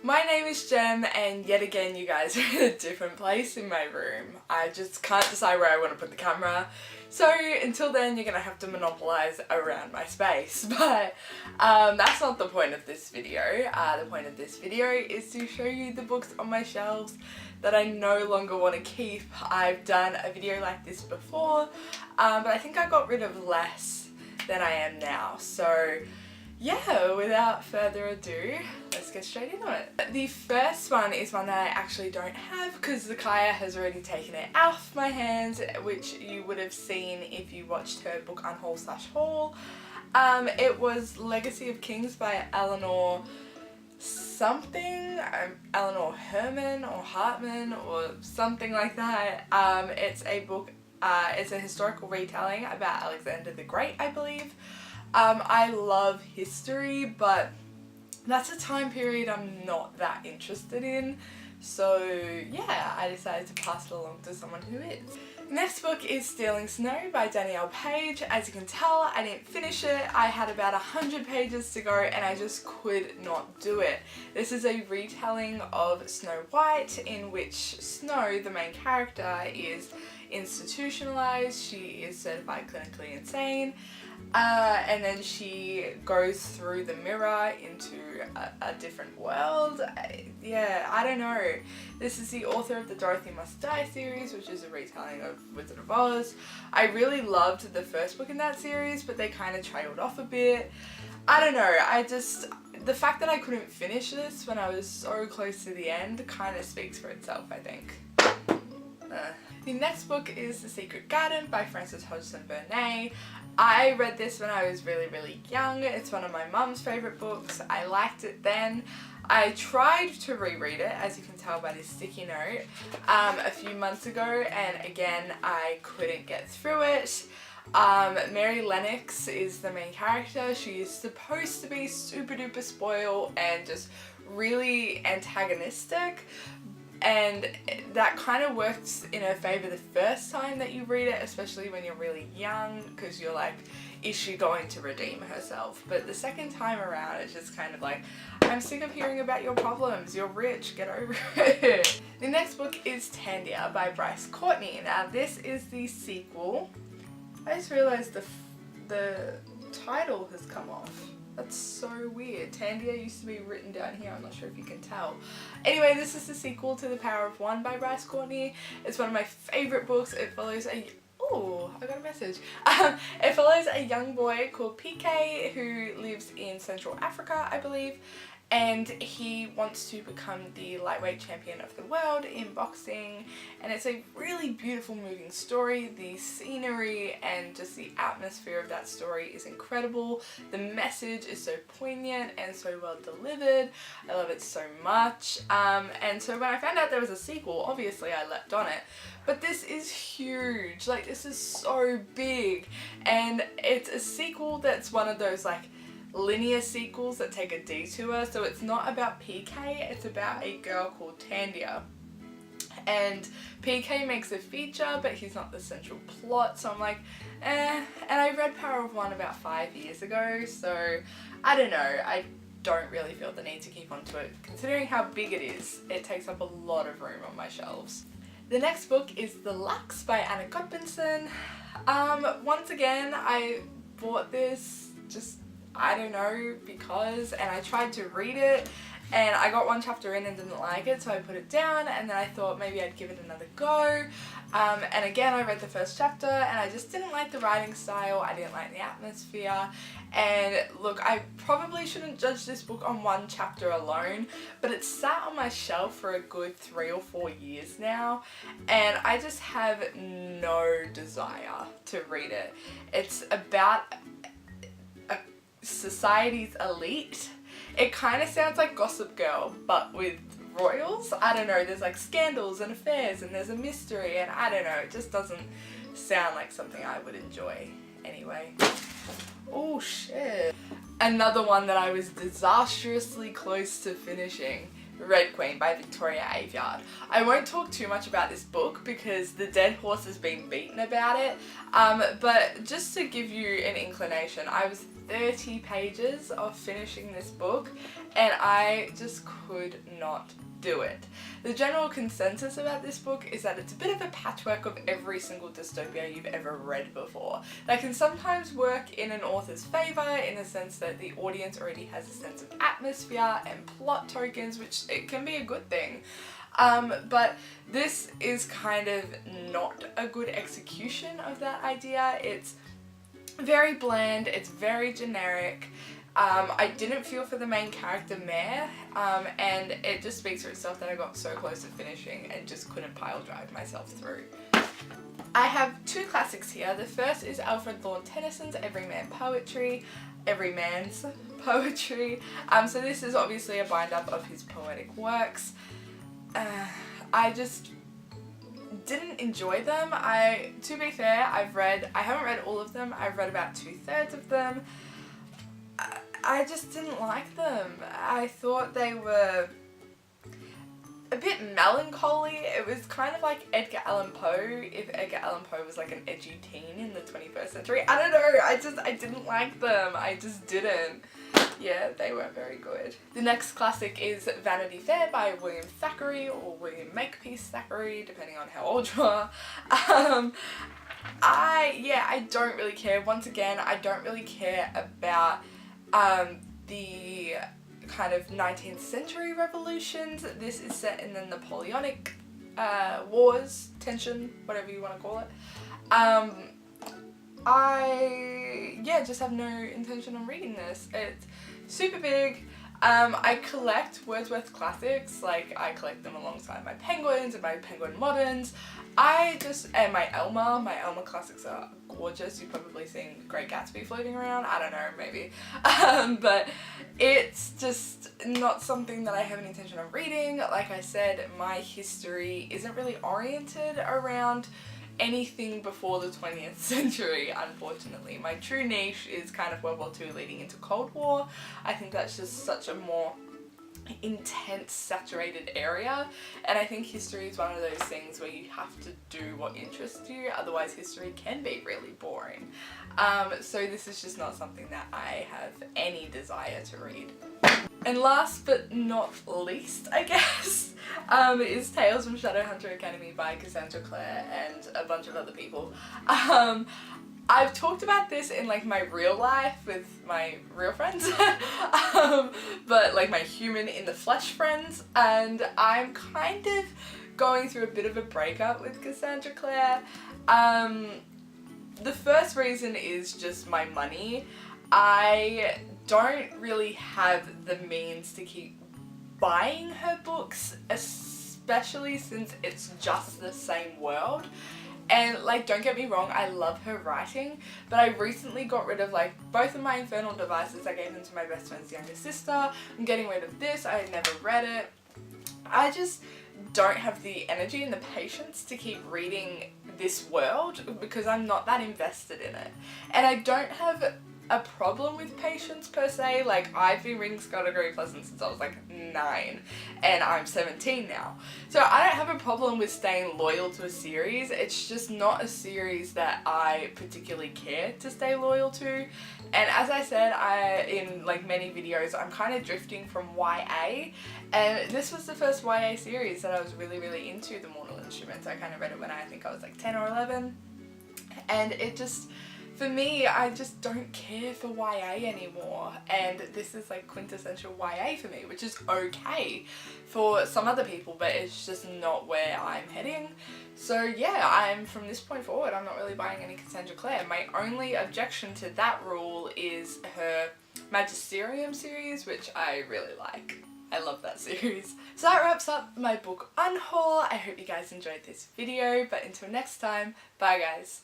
My name is Jem, and yet again you guys are in a different place in my room. I just can't decide where I want to put the camera, so until then you're gonna have to monopolize around my space. But that's not the point of this video. The point of this video is to show you the books on my shelves that I no longer want to keep. I've done a video like this before, but I think I got rid of less than I am now. So yeah, without further ado, let's get straight into it. The first one is one that I actually don't have because Zakaya has already taken it off my hands, which you would have seen if you watched her book Unhaul/Haul. It was Legacy of Kings by Eleanor something, Eleanor Herman or Hartman or something like that. It's a book, it's a historical retelling about Alexander the Great, I believe. I love history, but that's a time period I'm not that interested in, so yeah, I decided to pass it along to someone who is. The next book is Stealing Snow by Danielle Page. As you can tell, I didn't finish it. I had about 100 pages to go and I just could not do it. This is a retelling of Snow White, in which Snow, the main character, is institutionalized. She is certified clinically insane. And then she goes through the mirror into a different world. Yeah, I don't know. This is the author of the Dorothy Must Die series, which is a retelling of Wizard of Oz. I really loved the first book in that series, but they kind of trailed off a bit. I don't know, the fact that I couldn't finish this when I was so close to the end kind of speaks for itself, I think. The next book is The Secret Garden by Frances Hodgson Burnett. I read this when I was really young. It's one of my mum's favourite books. I liked it then. I tried to reread it, as you can tell by this sticky note, a few months ago, and again I couldn't get through it. Mary Lennox is the main character. She is supposed to be super duper spoiled and just really antagonistic, and that kind of works in her favour the first time that you read it, especially when you're really young, because you're like, is she going to redeem herself? But the second time around it's just kind of like, I'm sick of hearing about your problems, you're rich, get over it. The next book is Tandia by Bryce Courtney. Now this is the sequel. I just realised the title has come off. That's so weird. Tandia used to be written down here, I'm not sure if you can tell. Anyway, this is the sequel to The Power of One by Bryce Courtney. It's one of my favourite books. It follows a... oh, I got a message. It follows a young boy called PK who lives in Central Africa, I believe, and he wants to become the lightweight champion of the world in boxing, and it's a really beautiful, moving story. The scenery and just the atmosphere of that story is incredible. The message is so poignant and so well delivered. I love it so much. And so when I found out there was a sequel, obviously I leapt on it. But this is huge, like this is so big, and it's a sequel that's one of those like linear sequels that take a detour. So it's not about PK, it's about a girl called Tandia, and PK makes a feature but he's not the central plot, so I'm like eh. And I read Power of One about 5 years ago, so I don't know, I don't really feel the need to keep onto it considering how big it is. It takes up a lot of room on my shelves. The next book is The Lux by Anna Godbinson. Once again I bought this just, I don't know, because, and I tried to read it and I got one chapter in and didn't like it, so I put it down, and then I thought maybe I'd give it another go. And again I read the first chapter and I just didn't like the writing style, I didn't like the atmosphere, and look, I probably shouldn't judge this book on one chapter alone, but it's sat on my shelf for a good 3 or 4 years now, and I just have no desire to read it. It's about society's elite. It kind of sounds like Gossip Girl but with royals. I don't know, there's like scandals and affairs and there's a mystery, and I don't know, it just doesn't sound like something I would enjoy anyway. Oh shit. Another one that I was disastrously close to finishing, Red Queen by Victoria Aveyard. I won't talk too much about this book because the dead horse has been beaten about it, but just to give you an inclination, I was 30 pages of finishing this book and I just could not do it. The general consensus about this book is that it's a bit of a patchwork of every single dystopia you've ever read before. That can sometimes work in an author's favour in the sense that the audience already has a sense of atmosphere and plot tokens, which it can be a good thing. But this is kind of not a good execution of that idea. It's very bland, it's very generic. I didn't feel for the main character Mare, and it just speaks for itself that I got so close to finishing and just couldn't pile drive myself through. I have two classics here. The first is Alfred Lord Tennyson's Everyman's Poetry. So this is obviously a bind-up of his poetic works. I just didn't enjoy them. To be fair, I haven't read all of them. I've read about 2/3 of them. I just didn't like them. I thought they were a bit melancholy. It was kind of like Edgar Allan Poe, if Edgar Allan Poe was like an edgy teen in the 21st century. I don't know, I didn't like them. I just didn't. Yeah, they weren't very good. The next classic is Vanity Fair by William Thackeray, or William Makepeace Thackeray, depending on how old you are. I don't really care. Once again, I don't really care about the kind of 19th century revolutions. This is set in the Napoleonic Wars, tension, whatever you want to call it. I just have no intention on reading this. It's super big. I collect Wordsworth classics, like I collect them alongside my Penguins and my Penguin Moderns. And my Elmer classics are gorgeous. You've probably seen Great Gatsby floating around, I don't know, maybe. But it's just not something that I have an intention of reading. Like I said, my history isn't really oriented around anything before the 20th century, unfortunately. My true niche is kind of World War II leading into Cold War. I think that's just such a more intense, saturated area, and I think history is one of those things where you have to do what interests you, otherwise history can be really boring. So this is just not something that I have any desire to read. And last but not least, I guess, is Tales from Shadowhunter Academy by Cassandra Clare and a bunch of other people. I've talked about this in like my real life with my real friends, but like my human in the flesh friends, and I'm kind of going through a bit of a breakup with Cassandra Clare. The first reason is just my money. I don't really have the means to keep buying her books, especially since it's just the same world. And like, don't get me wrong, I love her writing, but I recently got rid of like both of my Infernal Devices. I gave them to my best friend's younger sister. I'm getting rid of this. I had never read it. I just don't have the energy and the patience to keep reading this world because I'm not that invested in it. And I don't have a problem with patience per se. Like, I've been reading Scarlet Great Pleasant since I was like 9 and I'm 17 now. So I don't have a problem with staying loyal to a series. It's just not a series that I particularly care to stay loyal to. And as I said, in like many videos, I'm kind of drifting from YA, and this was the first YA series that I was really into, The Mortal Instruments. I kind of read it when I think I was like 10 or 11, and it just, for me, I just don't care for YA anymore, and this is like quintessential YA for me, which is okay for some other people, but it's just not where I'm heading. So yeah, from this point forward, I'm not really buying any Cassandra Clare. My only objection to that rule is her Magisterium series, which I really like. I love that series. So that wraps up my book unhaul. I hope you guys enjoyed this video, but until next time, bye guys.